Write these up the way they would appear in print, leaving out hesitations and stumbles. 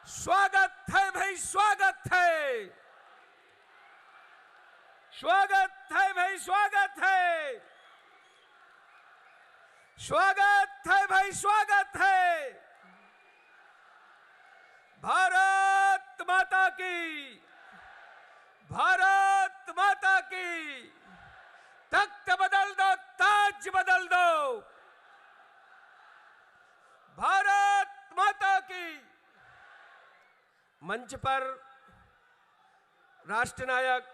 स्वागत है भाई, स्वागत है, स्वागत है भाई, स्वागत है, स्वागत है भाई, स्वागत है। भारत माता की, भारत माता की। तख्त बदल दो, ताज बदल दो। भारत माता की। मंच पर राष्ट्र नायक,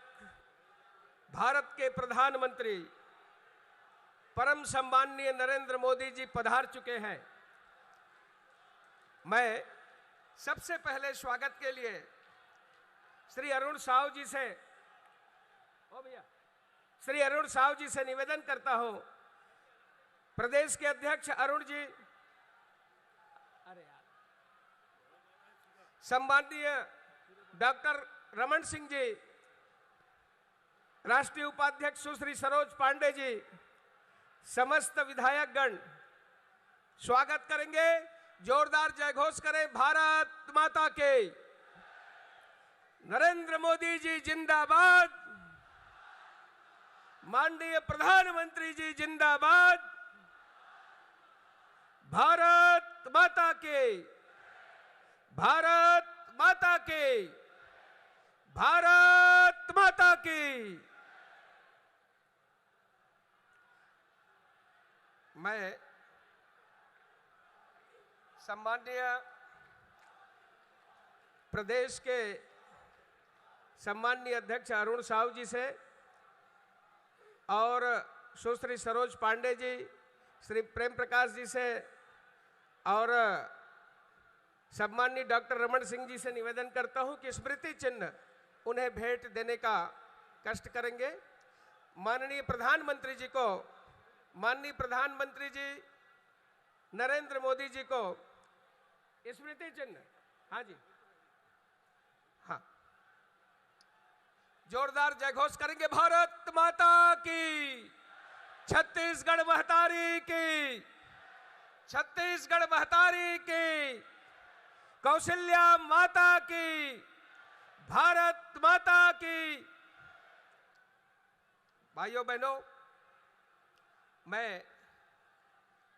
भारत के प्रधानमंत्री परम सम्माननीय नरेंद्र मोदी जी पधार चुके हैं। मैं सबसे पहले स्वागत के लिए श्री अरुण साहू जी से, ओ भैया, श्री अरुण साहू जी से निवेदन करता हूं। प्रदेश के अध्यक्ष अरुण जी, अरे यार, सम्माननीय डॉक्टर रमन सिंह जी, राष्ट्रीय उपाध्यक्ष सुश्री सरोज पांडे जी, समस्त विधायकगण स्वागत करेंगे। जोरदार जयघोष करें। भारत माता के। नरेंद्र मोदी जी जिंदाबाद। माननीय प्रधानमंत्री जी जिंदाबाद। भारत माता के, भारत माता के, भारत माता की। मैं सम्माननीय प्रदेश के सम्माननीय अध्यक्ष अरुण साहू जी से और सुश्री सरोज पांडे जी, श्री प्रेम प्रकाश जी से और सम्माननीय डॉक्टर रमन सिंह जी से निवेदन करता हूं कि स्मृति चिन्ह उन्हें भेंट देने का कष्ट करेंगे। माननीय प्रधानमंत्री जी को, माननीय प्रधानमंत्री जी नरेंद्र मोदी जी को स्मृति चिन्ह, हाँ जी, हाँ, जोरदार जयघोष करेंगे। भारत माता की। छत्तीसगढ़ महतारी की, छत्तीसगढ़ महतारी की। कौशल्या माता की। भारत माता की। भाइयों बहनों, मैं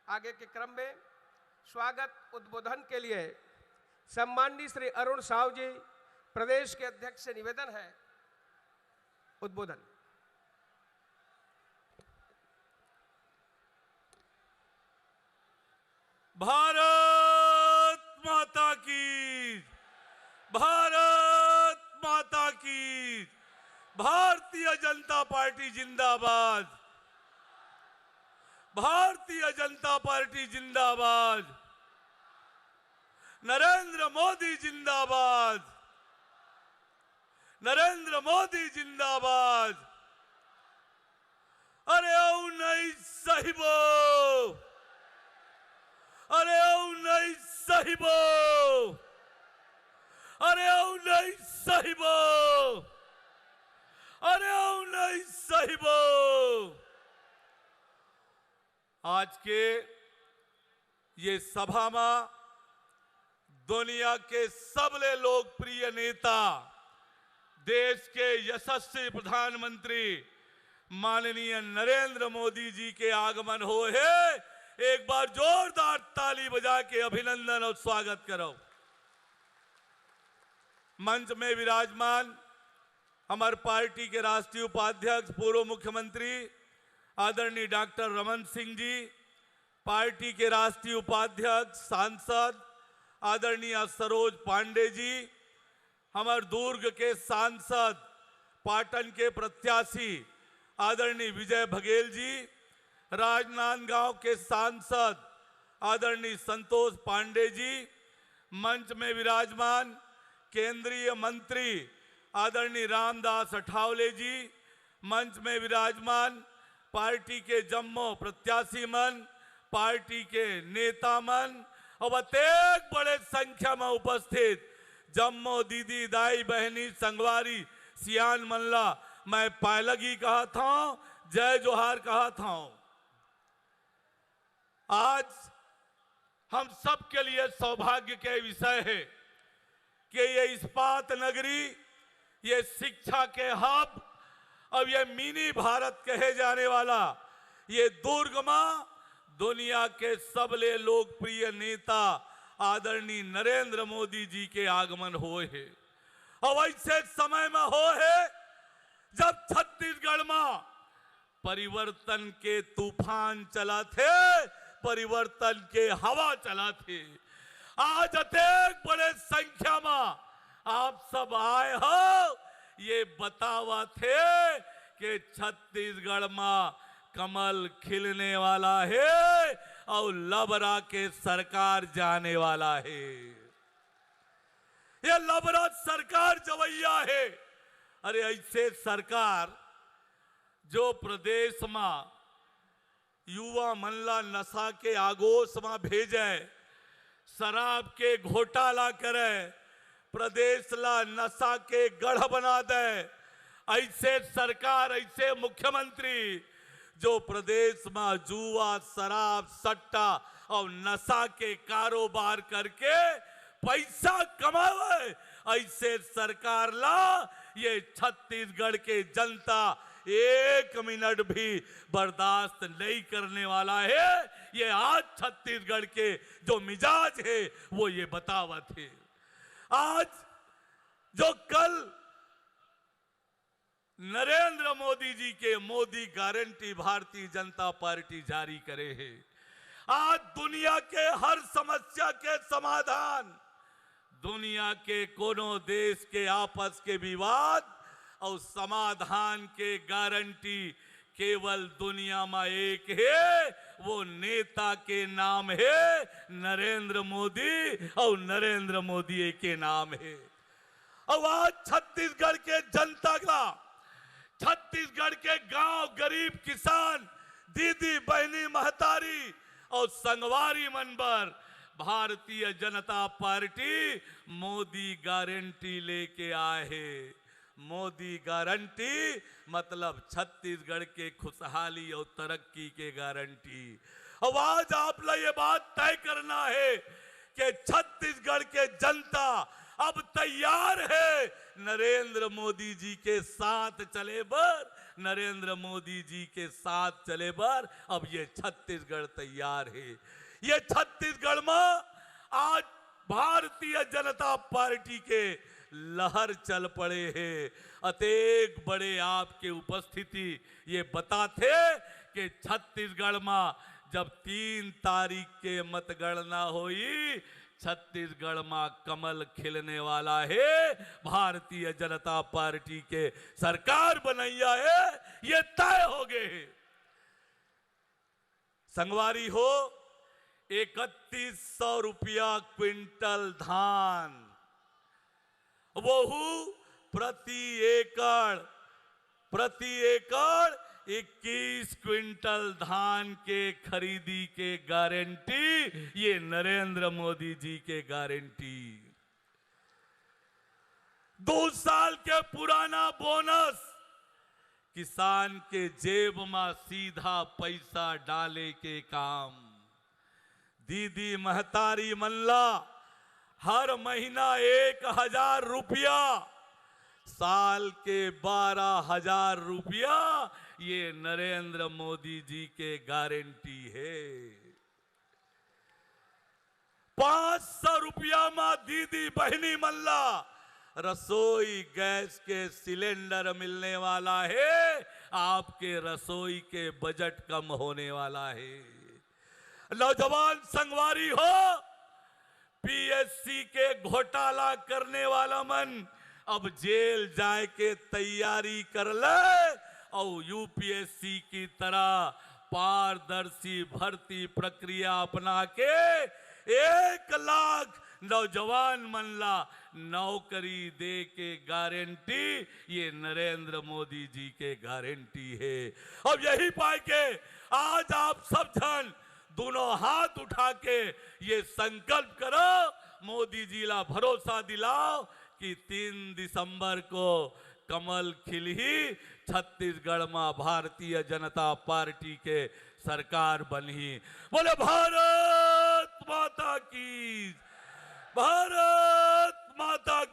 आगे के क्रम में स्वागत उद्बोधन के लिए सम्माननीय श्री अरुण साहू जी, प्रदेश के अध्यक्ष से निवेदन है, उद्बोधन। भारत माता की, भारत माता की। भारतीय जनता पार्टी जिंदाबाद, भारतीय जनता पार्टी जिंदाबाद। नरेंद्र मोदी जिंदाबाद, नरेंद्र मोदी जिंदाबाद। अरे ओ नहीं साहिबो, अरे ओ नहीं साहिबो, अरे ओ नहीं साहिबो, अरे ओ नहीं साहिबो। आज के ये सभा में दुनिया के सबले लोकप्रिय नेता, देश के यशस्वी प्रधानमंत्री माननीय नरेंद्र मोदी जी के आगमन हो है। एक बार जोरदार ताली बजा के अभिनंदन और स्वागत करो। मंच में विराजमान हमारे पार्टी के राष्ट्रीय उपाध्यक्ष पूर्व मुख्यमंत्री आदरणीय डॉक्टर रमन सिंह जी, पार्टी के राष्ट्रीय उपाध्यक्ष सांसद आदरणीय सरोज पांडे जी, हमारे दुर्ग के सांसद पाटन के प्रत्याशी आदरणीय विजय बघेल जी, राजनांदगांव के सांसद आदरणीय संतोष पांडे जी, मंच में विराजमान केंद्रीय मंत्री आदरणीय रामदास अठावले जी, मंच में विराजमान पार्टी के जम्मू प्रत्याशी मन, पार्टी के नेता मन और अत्येक बड़े संख्या में उपस्थित जम्मू दीदी, दाई, बहनी, संगवारी, सियान मल्ला, मैं पायलगी कहा था, जय जोहार कहा था। आज हम सब के लिए सौभाग्य के विषय है कि ये इस्पात नगरी, ये शिक्षा के हब, अब ये मिनी भारत कहे जाने वाला ये दुर्ग में दुनिया के सबले लोकप्रिय नेता आदरणीय नरेंद्र मोदी जी के आगमन हुए है। अब ऐसे समय में हो है जब छत्तीसगढ़ में परिवर्तन के तूफान चला थे, परिवर्तन के हवा चला थे। आज अत्यधिक बड़े संख्या में आप सब आए हो, ये बतावा थे कि छत्तीसगढ़ में कमल खिलने वाला है और लबरा के सरकार जाने वाला है। ये लबरा सरकार जवैया है। अरे ऐसे सरकार जो प्रदेश में युवा मनला नशा के आगोश में भेजे, शराब के घोटाला करे, प्रदेश ला नशा के गढ़ बना दे, ऐसे सरकार, ऐसे मुख्यमंत्री जो प्रदेश में जुआ, शराब, सट्टा और नशा के कारोबार करके पैसा कमावे, ऐसे सरकार ला ये छत्तीसगढ़ के जनता एक मिनट भी बर्दाश्त नहीं करने वाला है। ये आज छत्तीसगढ़ के जो मिजाज है वो ये बतावत है। आज जो कल नरेंद्र मोदी जी के मोदी गारंटी भारतीय जनता पार्टी जारी करे है, आज दुनिया के हर समस्या के समाधान, दुनिया के कोनो देश के आपस के विवाद और समाधान के गारंटी केवल दुनिया में एक है, वो नेता के नाम है नरेंद्र मोदी, और नरेंद्र मोदी के नाम है। और आज छत्तीसगढ़ के जनता का, छत्तीसगढ़ के गांव, गरीब किसान, दीदी बहनी महतारी और संगवारी मनबर भारतीय जनता पार्टी मोदी गारंटी लेके आए है। मोदी गारंटी मतलब छत्तीसगढ़ के खुशहाली और तरक्की के गारंटी। अब आज आप लोग ये बात तय करना है कि छत्तीसगढ़ के जनता अब तैयार है नरेंद्र मोदी जी के साथ चले बर, नरेंद्र मोदी जी के साथ चले बर। अब ये छत्तीसगढ़ तैयार है। ये छत्तीसगढ़ में आज भारतीय जनता पार्टी के लहर चल पड़े हैं। अतेक बड़े आपके उपस्थिति ये बताते कि छत्तीसगढ़ में जब 3 तारीख के मतगणना हुई, छत्तीसगढ़ में कमल खिलने वाला है, भारतीय जनता पार्टी के सरकार बनैया है, ये तय हो गए। संगवारी हो, 3100 रुपया क्विंटल धान, वहू प्रति एकड़ 21 क्विंटल धान के खरीदी के गारंटी, ये नरेंद्र मोदी जी के गारंटी। 2 साल के पुराना बोनस, किसान के जेब में सीधा पैसा डाले के काम। दीदी महतारी मल्ला हर महीना 1000 रुपया, साल के 12,000 रुपया, ये नरेंद्र मोदी जी के गारंटी है। 500 रुपया में दीदी बहनी मल्ला रसोई गैस के सिलेंडर मिलने वाला है, आपके रसोई के बजट कम होने वाला है। नौजवान संगवारी हो, पीएससी के घोटाला करने वाला मन अब जेल जाए के तैयारी कर ले और यूपीएससी की तरह पारदर्शी भर्ती प्रक्रिया अपना के 1 लाख नौजवान मनला नौकरी दे के गारंटी, ये नरेंद्र मोदी जी के गारंटी है। अब यही पाए के आज आप सब जन दोनों हाथ उठा के ये संकल्प करो, मोदी जी ला भरोसा दिलाओ कि 3 दिसंबर को कमल खिलही, छत्तीसगढ़ में भारतीय जनता पार्टी के सरकार बनी। बोले भारत माता की, भारत माता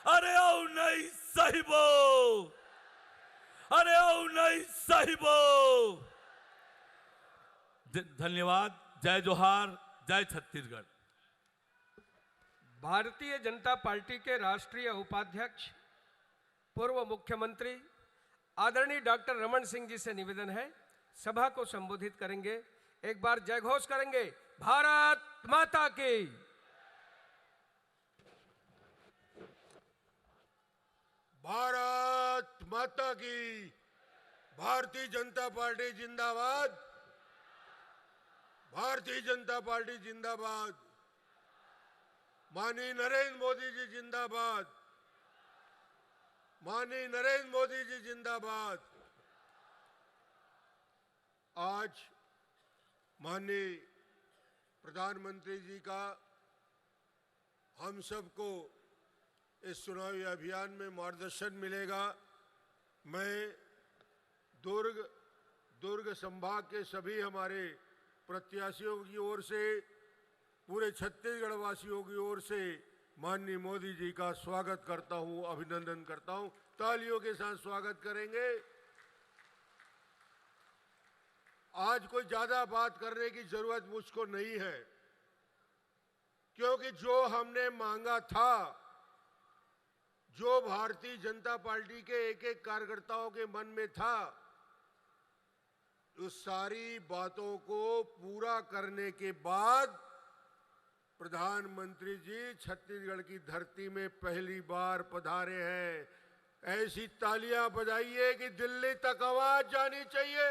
अरे ओ नहीं साहिबो, अरे ओ नहीं साहिबो। धन्यवाद। जय जोहार, जय छत्तीसगढ़। भारतीय जनता पार्टी के राष्ट्रीय उपाध्यक्ष पूर्व मुख्यमंत्री आदरणीय डॉक्टर रमन सिंह जी से निवेदन है, सभा को संबोधित करेंगे। एक बार जय घोष करेंगे, भारत माता की। भारत माता की। भारतीय जनता पार्टी जिंदाबाद, भारतीय जनता पार्टी जिंदाबाद। माननीय नरेंद्र मोदी जी जिंदाबाद, माननीय नरेंद्र मोदी जी जिंदाबाद। आज माननीय प्रधानमंत्री जी का हम सबको इस चुनावी अभियान में मार्गदर्शन मिलेगा। मैं दुर्ग संभाग के सभी हमारे प्रत्याशियों की ओर से, पूरे छत्तीसगढ़ वासियों की ओर से माननीय मोदी जी का स्वागत करता हूं, अभिनंदन करता हूं। तालियों के साथ स्वागत करेंगे। आज कोई ज्यादा बात करने की जरूरत मुझको नहीं है, क्योंकि जो हमने मांगा था, जो भारतीय जनता पार्टी के एक एक कार्यकर्ताओं के मन में था, उस सारी बातों को पूरा करने के बाद प्रधानमंत्री जी छत्तीसगढ़ की धरती में पहली बार पधारे हैं। ऐसी तालियां बजाइए कि दिल्ली तक आवाज जानी चाहिए।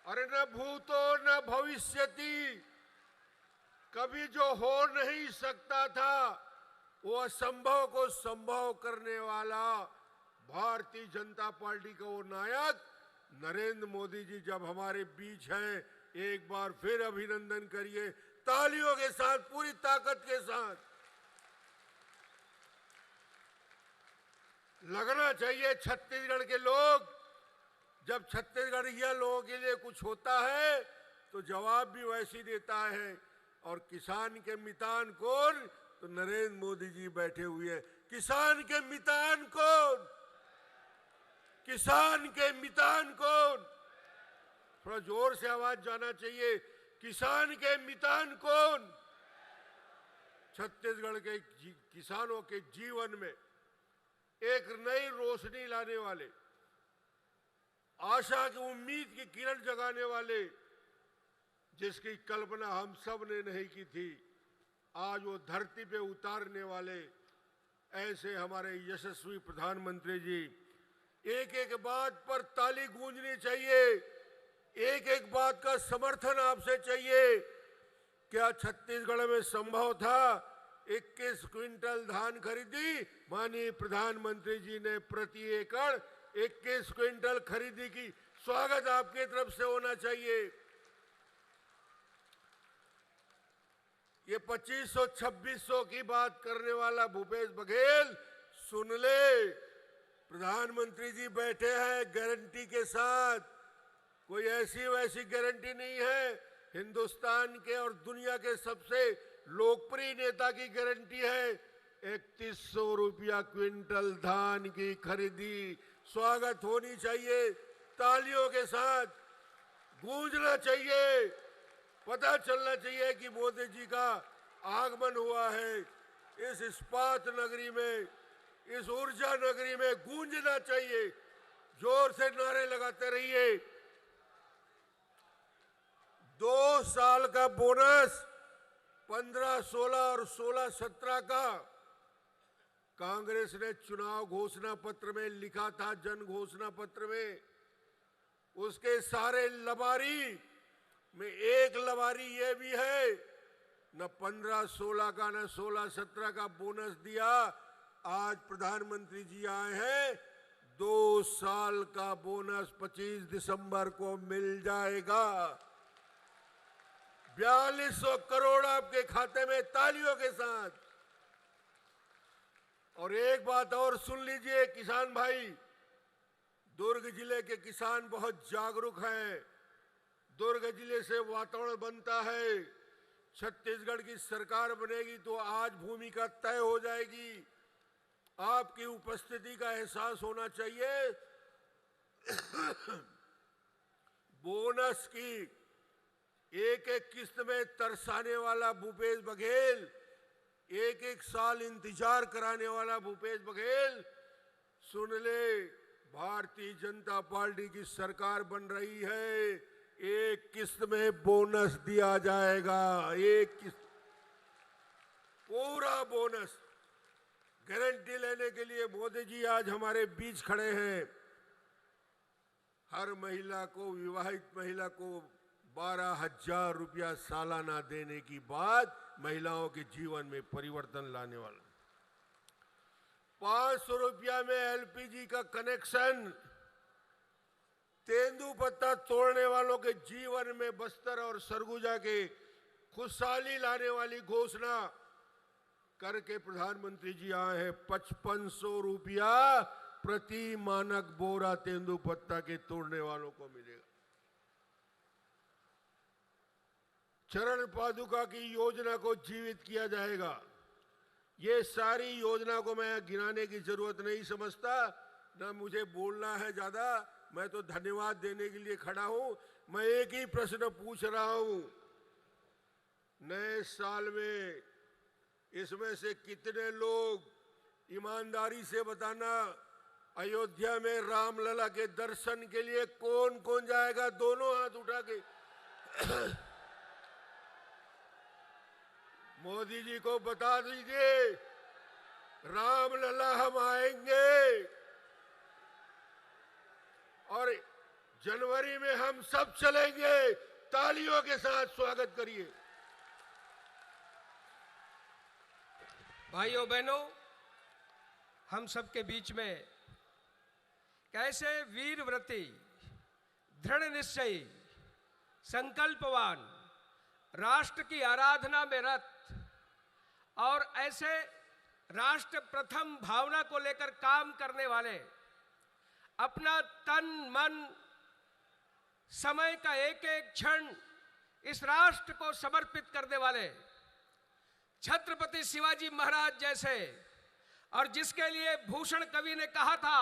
अरे न भूतो न भविष्यति, कभी जो हो नहीं सकता था वो असंभव को संभव करने वाला भारतीय जनता पार्टी का वो नायक नरेंद्र मोदी जी जब हमारे बीच हैं, एक बार फिर अभिनंदन करिए तालियों के साथ, पूरी ताकत के साथ। लगना चाहिए छत्तीसगढ़ के लोग, जब छत्तीसगढ़िया लोगों के लिए कुछ होता है तो जवाब भी वैसे ही देता है। और किसान के मितान कौन? तो नरेंद्र मोदी जी बैठे हुए हैं। किसान के मितान कौन? किसान के मितान कौन? थोड़ा जोर से आवाज जाना चाहिए। किसान के मितान कौन? छत्तीसगढ़ के किसानों के जीवन में एक नई रोशनी लाने वाले, आशा की उम्मीद की किरण जगाने वाले, जिसकी कल्पना हम सब ने नहीं की थी, आज वो धरती पे उतारने वाले ऐसे हमारे यशस्वी प्रधानमंत्री जी। एक एक बात पर ताली गूंजनी चाहिए, एक एक बात का समर्थन आपसे चाहिए। क्या छत्तीसगढ़ में संभव था 21 क्विंटल धान खरीदी? माननीय प्रधानमंत्री जी ने प्रति एकड़ 21 क्विंटल खरीदी की। स्वागत आपकी तरफ से होना चाहिए। ये 2500-2600 की बात करने वाला भूपेश बघेल सुन ले, प्रधानमंत्री जी बैठे हैं गारंटी के साथ। कोई ऐसी वैसी गारंटी नहीं है, हिंदुस्तान के और दुनिया के सबसे लोकप्रिय नेता की गारंटी है। 3100 रुपया क्विंटल धान की खरीदी। स्वागत होनी चाहिए, तालियों के साथ गूंजना चाहिए, पता चलना चाहिए कि मोदी जी का आगमन हुआ है। इस इस्पात नगरी में, इस ऊर्जा नगरी में गूंजना चाहिए। जोर से नारे लगाते रहिए। 2 साल का बोनस 15-16 और 16-17 का कांग्रेस ने चुनाव घोषणा पत्र में लिखा था, जन घोषणा पत्र में। उसके सारे लबारी में एक लबारी ये भी है, न 15-16 का न 16-17 का बोनस दिया। आज प्रधानमंत्री जी आए हैं, 2 साल का बोनस 25 दिसंबर को मिल जाएगा। 4200 करोड़ आपके खाते में, तालियों के साथ। और एक बात और सुन लीजिए किसान भाई, दुर्ग जिले के किसान बहुत जागरूक हैं। दुर्ग जिले से वातावरण बनता है, छत्तीसगढ़ की सरकार बनेगी तो आज भूमिका तय हो जाएगी। आपकी उपस्थिति का एहसास होना चाहिए। बोनस की एक एक किस्त में तरसाने वाला भूपेश बघेल, एक एक साल इंतजार कराने वाला भूपेश बघेल, सुन ले, भारतीय जनता पार्टी की सरकार बन रही है, एक किस्त में बोनस दिया जाएगा। एक किस्त, पूरा बोनस। गारंटी लेने के लिए मोदी जी आज हमारे बीच खड़े हैं। हर महिला को, विवाहित महिला को 12,000 रुपया सालाना देने की बात महिलाओं के जीवन में परिवर्तन लाने वाला। 500 रुपया में एलपीजी का कनेक्शन, तेंदुपत्ता तोड़ने वालों के जीवन में बस्तर और सरगुजा के खुशहाली लाने वाली घोषणा करके प्रधानमंत्री जी आए हैं। 5500 रुपया प्रति मानक बोरा तेंदुपत्ता के तोड़ने वालों को मिलेगा। चरण पादुका की योजना को जीवित किया जाएगा। ये सारी योजना को मैं गिनाने की जरूरत नहीं समझता, ना मुझे बोलना है ज्यादा। मैं तो धन्यवाद देने के लिए खड़ा हूं। मैं एक ही प्रश्न पूछ रहा हूं, नए साल में इसमें से कितने लोग ईमानदारी से बताना, अयोध्या में रामलला के दर्शन के लिए कौन कौन जाएगा? दोनों हाथ उठा के। मोदी जी को बता दीजिए, रामलला हम आएंगे और जनवरी में हम सब चलेंगे। तालियों के साथ स्वागत करिए। भाइयों बहनों, हम सबके बीच में कैसे वीरव्रती, दृढ़ निश्चयी, संकल्पवान, राष्ट्र की आराधना में रत और ऐसे राष्ट्र प्रथम भावना को लेकर काम करने वाले, अपना तन मन समय का एक एक क्षण इस राष्ट्र को समर्पित करने वाले छत्रपति शिवाजी महाराज जैसे, और जिसके लिए भूषण कवि ने कहा था,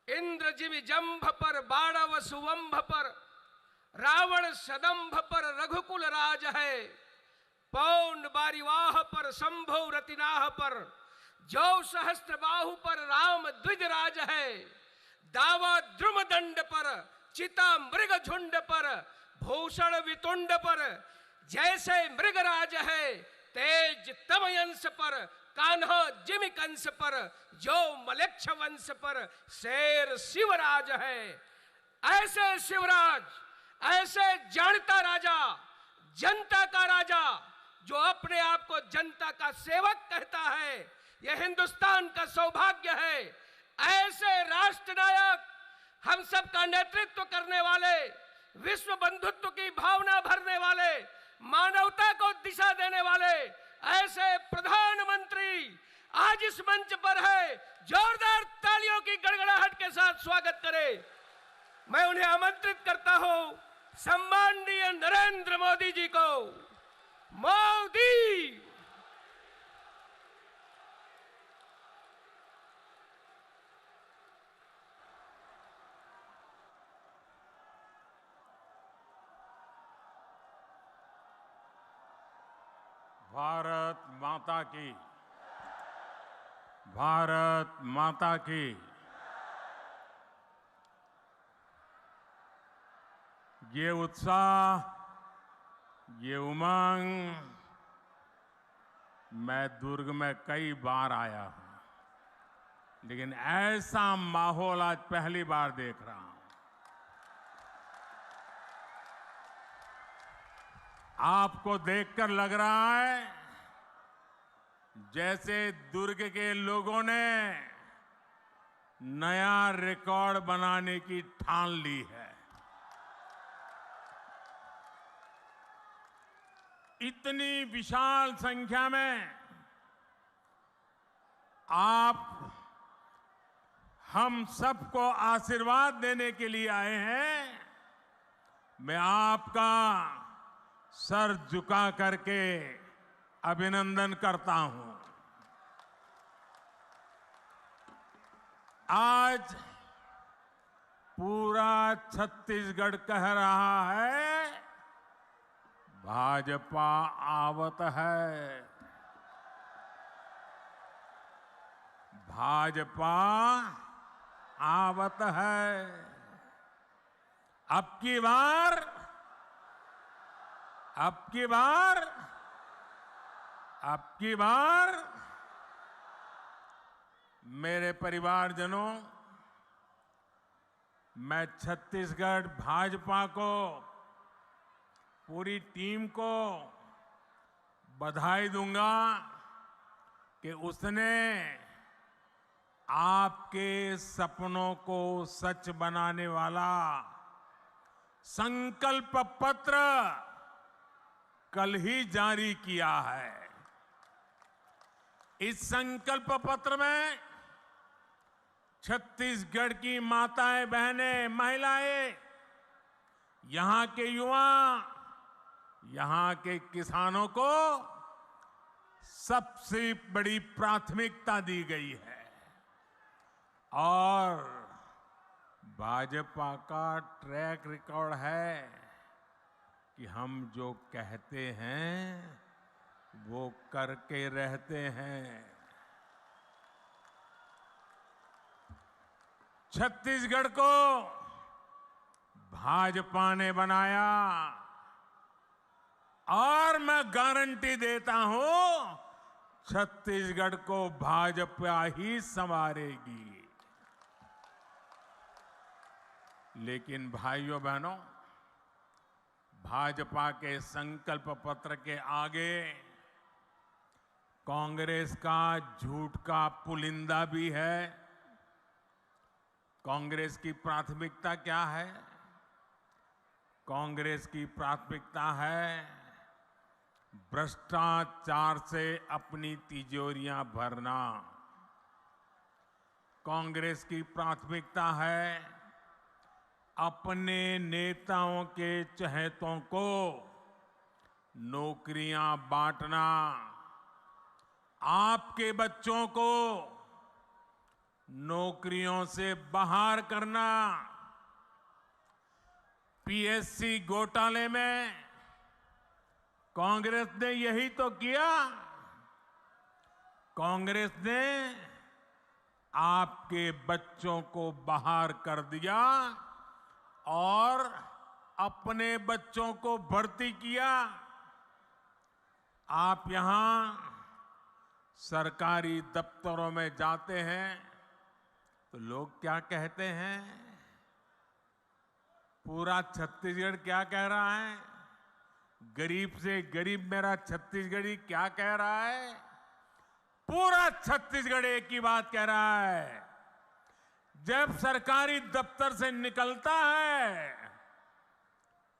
इंद्र जिमि जंभ पर बाणव सुवंभ पर, रावण सदंभ पर रघुकुल राज है, पौन बारिवाह पर शंभु रतिनाह पर, जो सहस्त्र बाहु पर राम द्विज राज है, दावा द्रुम दंड पर चिता मृग झुंड पर, भूषण वितुंड पर जैसे मृगराज है, तेज तमयंस पर कान्हा जिमि कंस पर, जो मलेच्छ वंश पर शेर शिवराज है। ऐसे शिवराज, ऐसे जानता राजा, जनता का राजा, जो अपने आप को जनता का सेवक कहता है, यह हिंदुस्तान का सौभाग्य है। ऐसे राष्ट्र नायक, हम सब का नेतृत्व करने वाले, विश्व बंधुत्व की भावना भरने वाले, मानवता को दिशा देने वाले ऐसे प्रधानमंत्री आज इस मंच पर है। जोरदार तालियों की गड़गड़ाहट के साथ स्वागत करें। मैं उन्हें आमंत्रित करता हूं, सम्माननीय नरेंद्र मोदी जी को। मोदी भारत माता की, भारत माता की। ये उत्साह, ये उमंग, मैं दुर्ग में कई बार आया हूं, लेकिन ऐसा माहौल आज पहली बार देख रहा हूं। आपको देखकर लग रहा है जैसे दुर्ग के लोगों ने नया रिकॉर्ड बनाने की ठान ली है। इतनी विशाल संख्या में आप हम सबको आशीर्वाद देने के लिए आए हैं। मैं आपका सर झुका करके अभिनंदन करता हूं। आज पूरा छत्तीसगढ़ कह रहा है, भाजपा आवत है, भाजपा आवत है। अब की बार मेरे परिवारजनों, मैं छत्तीसगढ़ भाजपा को, पूरी टीम को बधाई दूंगा कि उसने आपके सपनों को सच बनाने वाला संकल्प पत्र कल ही जारी किया है। इस संकल्प पत्र में छत्तीसगढ़ की माताएं, बहनें, महिलाएं, यहां के युवा, यहां के किसानों को सबसे बड़ी प्राथमिकता दी गई है। और भाजपा का ट्रैक रिकॉर्ड है कि हम जो कहते हैं वो करके रहते हैं। छत्तीसगढ़ को भाजपा ने बनाया और मैं गारंटी देता हूं, छत्तीसगढ़ को भाजपा ही संवारेगी। लेकिन भाइयों बहनों, भाजपा के संकल्प पत्र के आगे कांग्रेस का झूठ का पुलिंदा भी है। कांग्रेस की प्राथमिकता क्या है? कांग्रेस की प्राथमिकता है भ्रष्टाचार से अपनी तिजोरियां भरना। कांग्रेस की प्राथमिकता है अपने नेताओं के चहेतों को नौकरियां बांटना, आपके बच्चों को नौकरियों से बाहर करना। पीएससी घोटाले में कांग्रेस ने यही तो किया। कांग्रेस ने आपके बच्चों को बाहर कर दिया और अपने बच्चों को भर्ती किया। आप यहां सरकारी दफ्तरों में जाते हैं तो लोग क्या कहते हैं? पूरा छत्तीसगढ़ क्या कह रहा है? गरीब से गरीब मेरा छत्तीसगढ़ी क्या कह रहा है? पूरा छत्तीसगढ़ एक ही बात कह रहा है। जब सरकारी दफ्तर से निकलता है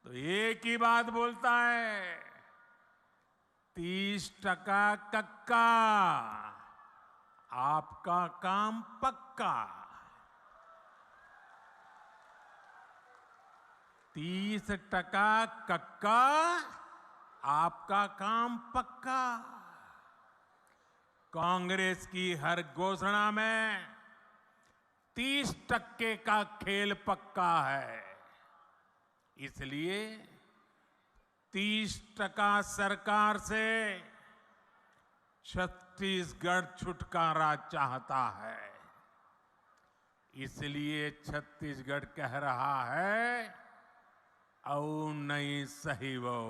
तो एक ही बात बोलता है, 30% कक्का, आपका काम पक्का। 30% कक्का, आपका काम पक्का। कांग्रेस की हर घोषणा में 30% का खेल पक्का है। इसलिए 30% सरकार से छत्तीसगढ़ छुटकारा चाहता है। इसलिए छत्तीसगढ़ कह रहा है, औ नहीं सही वो,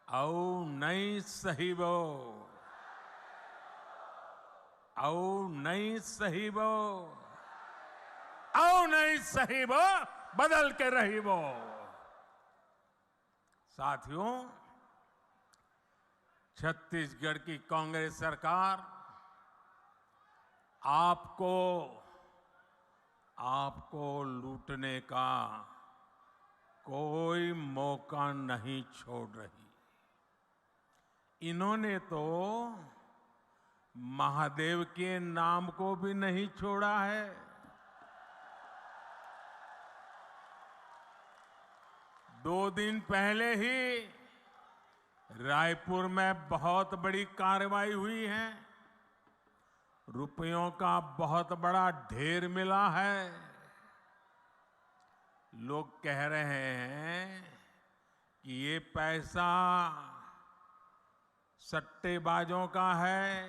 औ नहीं सही वो, औ नहीं सही वो, औ नहीं सही वो, बदल के रही वो। साथियों, छत्तीसगढ़ की कांग्रेस सरकार आपको लूटने का कोई मौका नहीं छोड़ रही। इन्होंने तो महादेव के नाम को भी नहीं छोड़ा है। 2 दिन पहले ही रायपुर में बहुत बड़ी कार्रवाई हुई है। रुपयों का बहुत बड़ा ढेर मिला है। लोग कह रहे हैं कि ये पैसा सट्टेबाजों का है,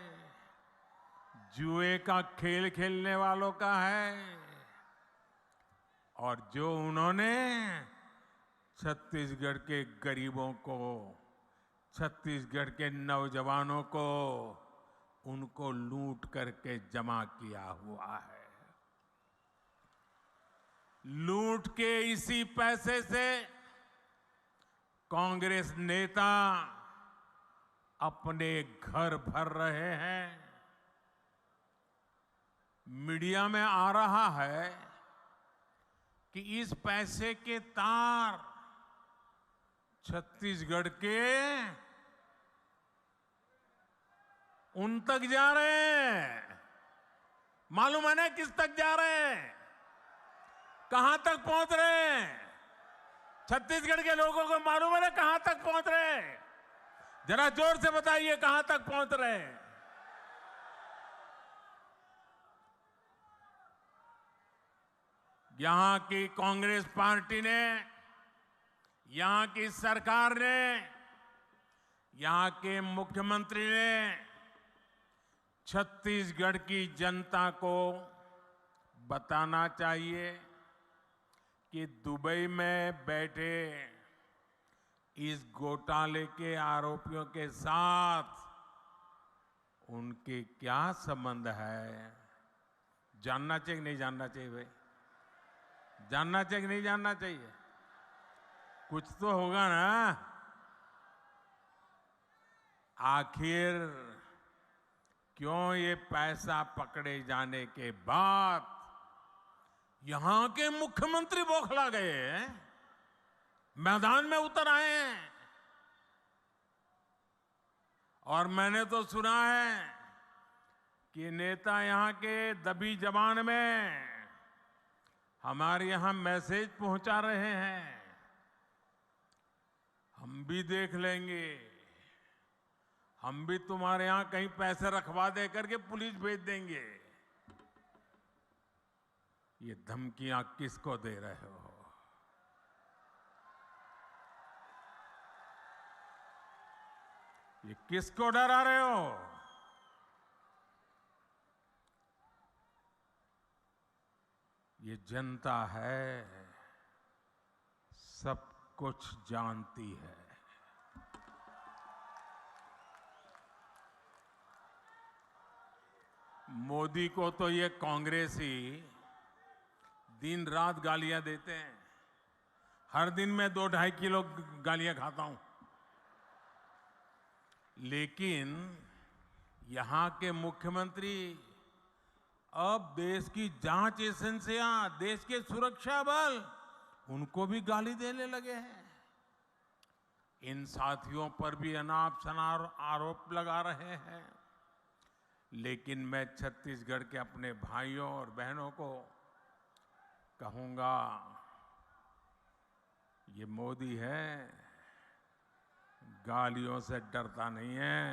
जुए का खेल खेलने वालों का है, और जो उन्होंने छत्तीसगढ़ के गरीबों को, छत्तीसगढ़ के नौजवानों को, उनको लूट करके जमा किया हुआ है। लूट के इसी पैसे से कांग्रेस नेता अपने घर भर रहे हैं। मीडिया में आ रहा है कि इस पैसे के तार छत्तीसगढ़ के उन तक जा रहे हैं। मालूम है ना किस तक जा रहे हैं, कहां तक पहुंच रहे हैं? छत्तीसगढ़ के लोगों को मालूम है ना कहां तक पहुंच रहे हैं? जरा जोर से बताइए कहां तक पहुंच रहे हैं? यहां की कांग्रेस पार्टी ने, यहां की सरकार ने, यहां के मुख्यमंत्री ने छत्तीसगढ़ की जनता को बताना चाहिए कि दुबई में बैठे इस घोटाले के आरोपियों के साथ उनके क्या संबंध है। जानना चाहिए कि नहीं जानना चाहिए भाई? जानना चाहिए कि नहीं जानना चाहिए? कुछ तो होगा ना। आखिर क्यों ये पैसा पकड़े जाने के बाद यहां के मुख्यमंत्री बौखला गए हैं, मैदान में उतर आए हैं? और मैंने तो सुना है कि नेता यहां के दबी जबान में हमारे यहां मैसेज पहुंचा रहे हैं, हम भी देख लेंगे, हम भी तुम्हारे यहां कहीं पैसे रखवा दे करके पुलिस भेज देंगे। ये धमकियां किसको दे रहे हो? ये किसको डरा रहे हो? ये जनता है, सब कुछ जानती है। मोदी को तो ये कांग्रेसी दिन रात गालियां देते हैं। हर दिन मैं 2-2.5 किलो गालियां खाता हूं। लेकिन यहां के मुख्यमंत्री अब देश की जांच एजेंसियां, देश के सुरक्षा बल, उनको भी गाली देने लगे हैं। इन साथियों पर भी अनाप शनाप आरोप लगा रहे हैं। लेकिन मैं छत्तीसगढ़ के अपने भाइयों और बहनों को कहूंगा, ये मोदी है, गालियों से डरता नहीं है।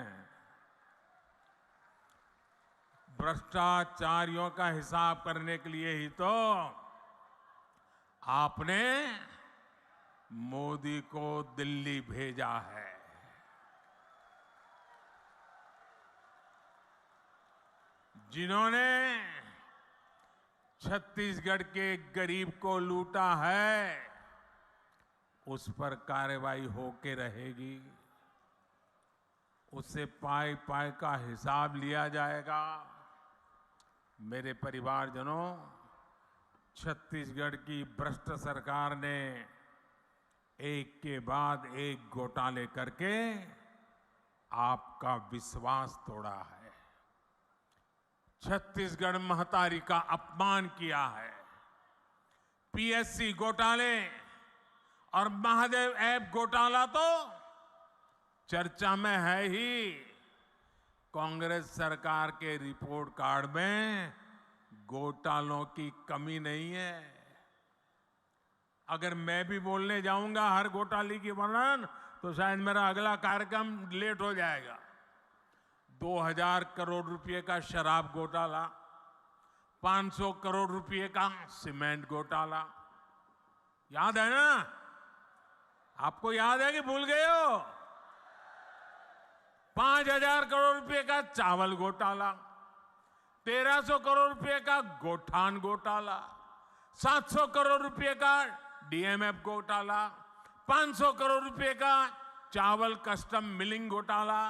भ्रष्टाचारियों का हिसाब करने के लिए ही तो आपने मोदी को दिल्ली भेजा है। जिन्होंने छत्तीसगढ़ के गरीब को लूटा है, उस पर कार्रवाई होके रहेगी। उससे पाई पाई का हिसाब लिया जाएगा। मेरे परिवारजनों, छत्तीसगढ़ की भ्रष्ट सरकार ने एक के बाद एक घोटाले करके आपका विश्वास तोड़ा है। छत्तीसगढ़ महतारी का अपमान किया है। पीएससी घोटाले और महादेव ऐप घोटाला तो चर्चा में है ही। कांग्रेस सरकार के रिपोर्ट कार्ड में घोटालों की कमी नहीं है। अगर मैं भी बोलने जाऊंगा हर घोटाले की वर्णन तो शायद मेरा अगला कार्यक्रम लेट हो जाएगा। 2000 करोड़ रुपए का शराब घोटाला, 500 करोड़ रुपए का सीमेंट घोटाला, याद है ना? आपको याद है कि भूल गए हो? 5000 करोड़ रुपए का चावल घोटाला, 1300 करोड़ रुपए का गोठान घोटाला, 700 करोड़ रुपए का डीएमएफ घोटाला, 500 करोड़ रुपए का चावल कस्टम मिलिंग घोटाला,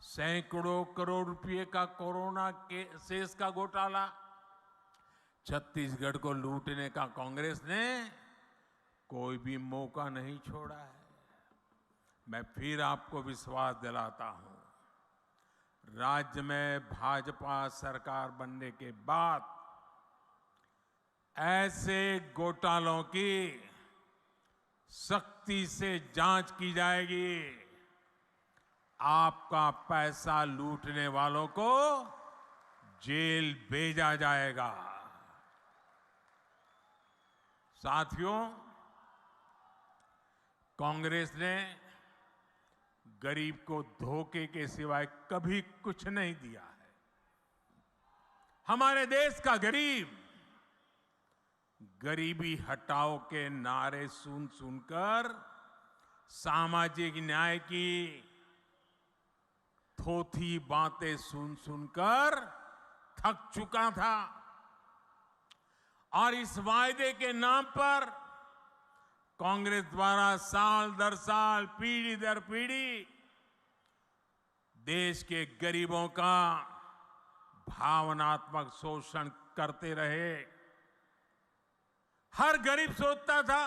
सैकड़ों करोड़ रुपए का कोरोना के सेस का घोटाला। छत्तीसगढ़ को लूटने का कांग्रेस ने कोई भी मौका नहीं छोड़ा है। मैं फिर आपको विश्वास दिलाता हूं, राज्य में भाजपा सरकार बनने के बाद ऐसे घोटालों की सख्ती से जांच की जाएगी। आपका पैसा लूटने वालों को जेल भेजा जाएगा। साथियों, कांग्रेस ने गरीब को धोखे के सिवाय कभी कुछ नहीं दिया है। हमारे देश का गरीब गरीबी हटाओ के नारे सुन सुनकर सामाजिक न्याय की थोथी बातें सुन सुनकर थक चुका था और इस वायदे के नाम पर कांग्रेस द्वारा साल दर साल, पीढ़ी दर पीढ़ी देश के गरीबों का भावनात्मक शोषण करते रहे। हर गरीब सोचता था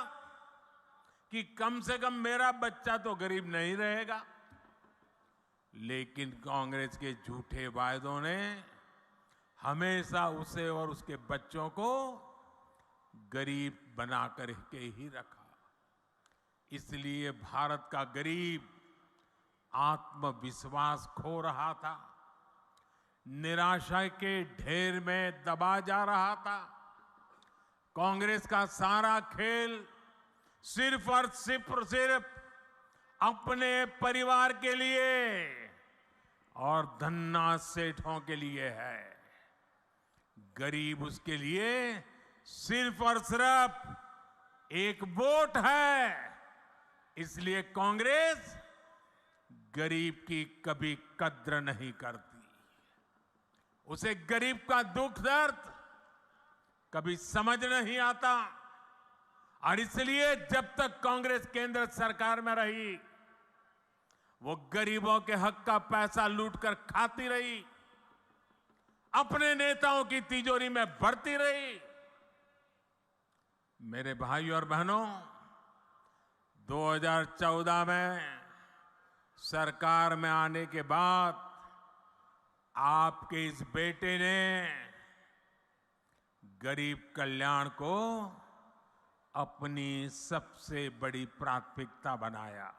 कि कम से कम मेरा बच्चा तो गरीब नहीं रहेगा, लेकिन कांग्रेस के झूठे वायदों ने हमेशा उसे और उसके बच्चों को गरीब बनाकर के ही रखा। इसलिए भारत का गरीब आत्मविश्वास खो रहा था, निराशा के ढेर में दबा जा रहा था। कांग्रेस का सारा खेल सिर्फ और सिर्फ अपने परिवार के लिए और धन्ना सेठों के लिए है। गरीब उसके लिए सिर्फ और सिर्फ एक वोट है। इसलिए कांग्रेस गरीब की कभी कद्र नहीं करती। उसे गरीब का दुख दर्द कभी समझ नहीं आता और इसलिए जब तक कांग्रेस केंद्र सरकार में रही, वो गरीबों के हक का पैसा लूटकर खाती रही, अपने नेताओं की तिजोरी में भरती रही। मेरे भाइयों और बहनों, 2014 में सरकार में आने के बाद आपके इस बेटे ने गरीब कल्याण को अपनी सबसे बड़ी प्राथमिकता बनाया।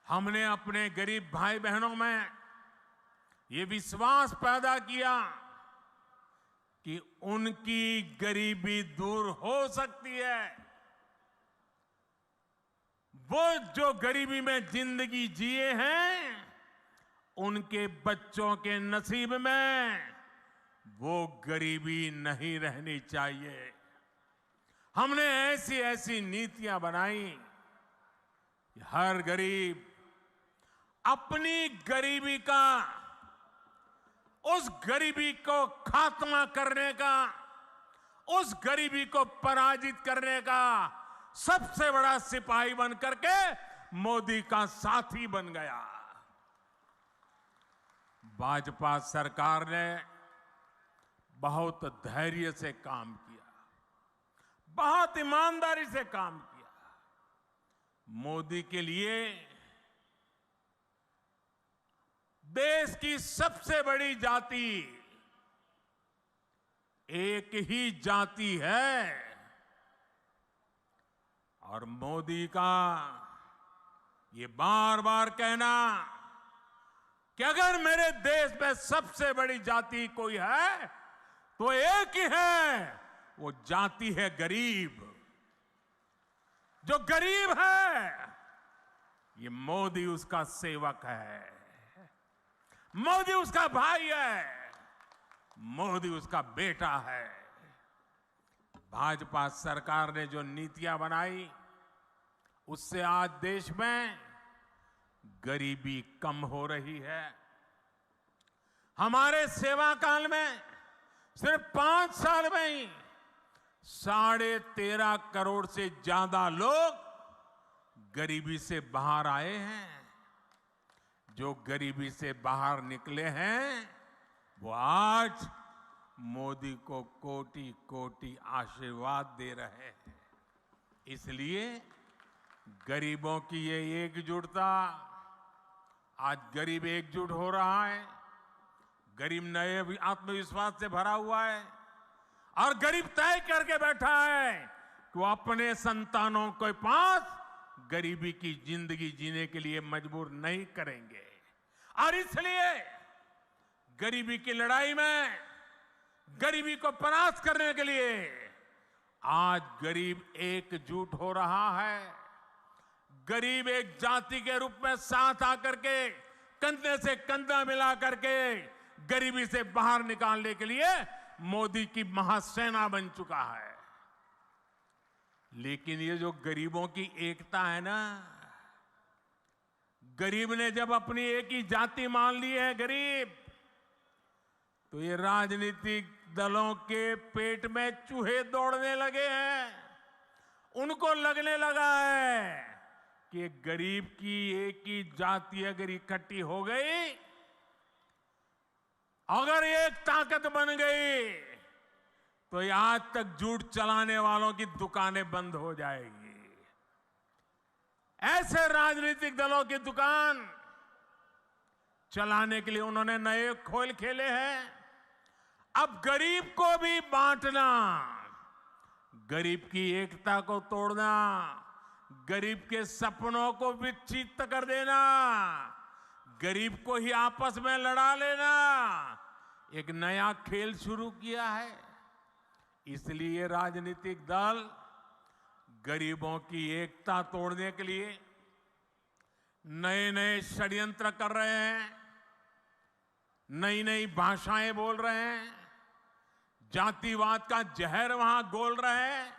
हमने अपने गरीब भाई बहनों में ये विश्वास पैदा किया कि उनकी गरीबी दूर हो सकती है। वो जो गरीबी में जिंदगी जिए हैं, उनके बच्चों के नसीब में वो गरीबी नहीं रहनी चाहिए। हमने ऐसी ऐसी नीतियां बनाई कि हर गरीब अपनी गरीबी का, उस गरीबी को खात्मा करने का, उस गरीबी को पराजित करने का सबसे बड़ा सिपाही बन करके मोदी का साथी बन गया। भाजपा सरकार ने बहुत धैर्य से काम किया, बहुत ईमानदारी से काम किया। मोदी के लिए देश की सबसे बड़ी जाति एक ही जाति है और मोदी का ये बार बार कहना कि अगर मेरे देश में सबसे बड़ी जाति कोई है तो एक ही है, वो जाति है गरीब। जो गरीब है, ये मोदी उसका सेवक है, मोदी उसका भाई है, मोदी उसका बेटा है। भाजपा सरकार ने जो नीतियां बनाई, उससे आज देश में गरीबी कम हो रही है। हमारे सेवा काल में सिर्फ 5 साल में ही 13.5 करोड़ से ज्यादा लोग गरीबी से बाहर आए हैं। जो गरीबी से बाहर निकले हैं, वो आज मोदी को कोटि कोटि आशीर्वाद दे रहे हैं। इसलिए गरीबों की ये एकजुटता, आज गरीब एकजुट हो रहा है, गरीब नए आत्मविश्वास से भरा हुआ है और गरीब तय करके बैठा है कि वो अपने संतानों के पास गरीबी की जिंदगी जीने के लिए मजबूर नहीं करेंगे। और इसलिए गरीबी की लड़ाई में, गरीबी को परास्त करने के लिए आज गरीब एकजुट हो रहा है। गरीब एक जाति के रूप में साथ आकर के कंधे से कंधा मिला करके गरीबी से बाहर निकालने के लिए मोदी की महासेना बन चुका है। लेकिन ये जो गरीबों की एकता है ना, गरीब ने जब अपनी एक ही जाति मान ली है गरीब, तो ये राजनीतिक दलों के पेट में चूहे दौड़ने लगे हैं। उनको लगने लगा है कि गरीब की एक ही जाति अगर इकट्ठी हो गई, अगर एक ताकत बन गई, तो ये आज तक झूठ चलाने वालों की दुकानें बंद हो जाएगी। ऐसे राजनीतिक दलों की दुकान चलाने के लिए उन्होंने नए खेल खेले हैं। अब गरीब को भी बांटना, गरीब की एकता को तोड़ना, गरीब के सपनों को विच्छिन्न कर देना, गरीब को ही आपस में लड़ा लेना, एक नया खेल शुरू किया है। इसलिए राजनीतिक दल गरीबों की एकता तोड़ने के लिए नए नए षड्यंत्र कर रहे हैं, नई नई भाषाएं बोल रहे हैं, जातिवाद का जहर वहां घोल रहे हैं।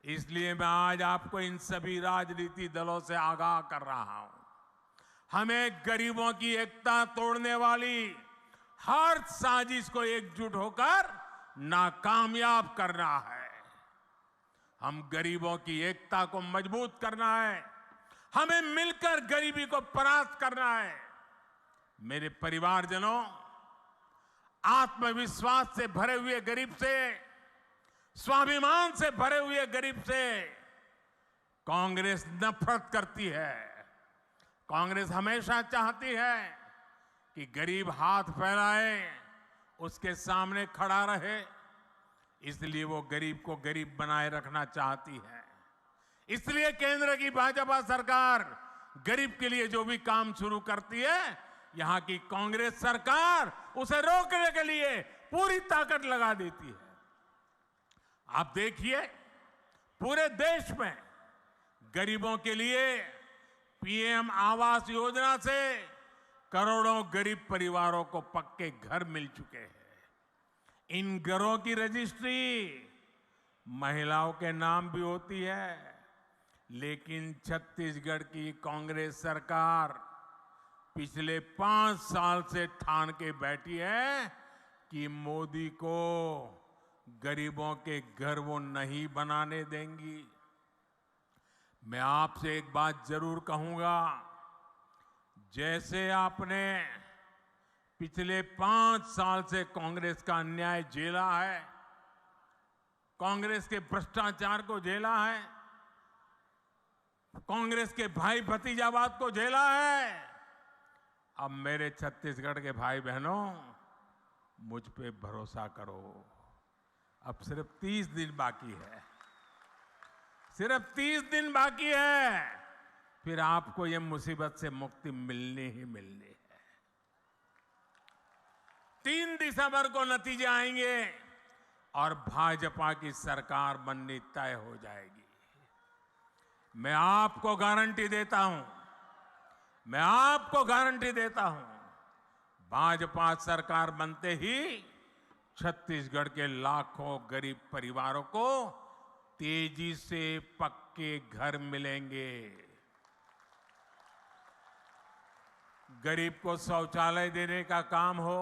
इसलिए मैं आज आपको इन सभी राजनीतिक दलों से आगाह कर रहा हूं, हमें गरीबों की एकता तोड़ने वाली हर साजिश को एकजुट होकर नाकामयाब करना है। हम गरीबों की एकता को मजबूत करना है, हमें मिलकर गरीबी को परास्त करना है। मेरे परिवारजनों, आत्मविश्वास से भरे हुए गरीब से, स्वाभिमान से भरे हुए गरीब से कांग्रेस नफरत करती है। कांग्रेस हमेशा चाहती है कि गरीब हाथ फैलाए, उसके सामने खड़ा रहे, इसलिए वो गरीब को गरीब बनाए रखना चाहती है। इसलिए केंद्र की भाजपा सरकार गरीब के लिए जो भी काम शुरू करती है, यहां की कांग्रेस सरकार उसे रोकने के लिए पूरी ताकत लगा देती है। आप देखिए, पूरे देश में गरीबों के लिए पीएम आवास योजना से करोड़ों गरीब परिवारों को पक्के घर मिल चुके हैं। इन घरों की रजिस्ट्री महिलाओं के नाम भी होती है, लेकिन छत्तीसगढ़ की कांग्रेस सरकार पिछले 5 साल से ठान के बैठी है कि मोदी को गरीबों के घर वो नहीं बनाने देंगी। मैं आपसे एक बात जरूर कहूंगा, जैसे आपने पिछले 5 साल से कांग्रेस का अन्याय झेला है, कांग्रेस के भ्रष्टाचार को झेला है, कांग्रेस के भाई भतीजावाद को झेला है, अब मेरे छत्तीसगढ़ के भाई बहनों, मुझ पे भरोसा करो। अब सिर्फ 30 दिन बाकी है, सिर्फ 30 दिन बाकी है, फिर आपको ये मुसीबत से मुक्ति मिलनी ही मिलनी है। 3 दिसंबर को नतीजे आएंगे, और भाजपा की सरकार बननी तय हो जाएगी। मैं आपको गारंटी देता हूं, भाजपा सरकार बनते ही छत्तीसगढ़ के लाखों गरीब परिवारों को तेजी से पक्के घर मिलेंगे। गरीब को शौचालय देने का काम हो,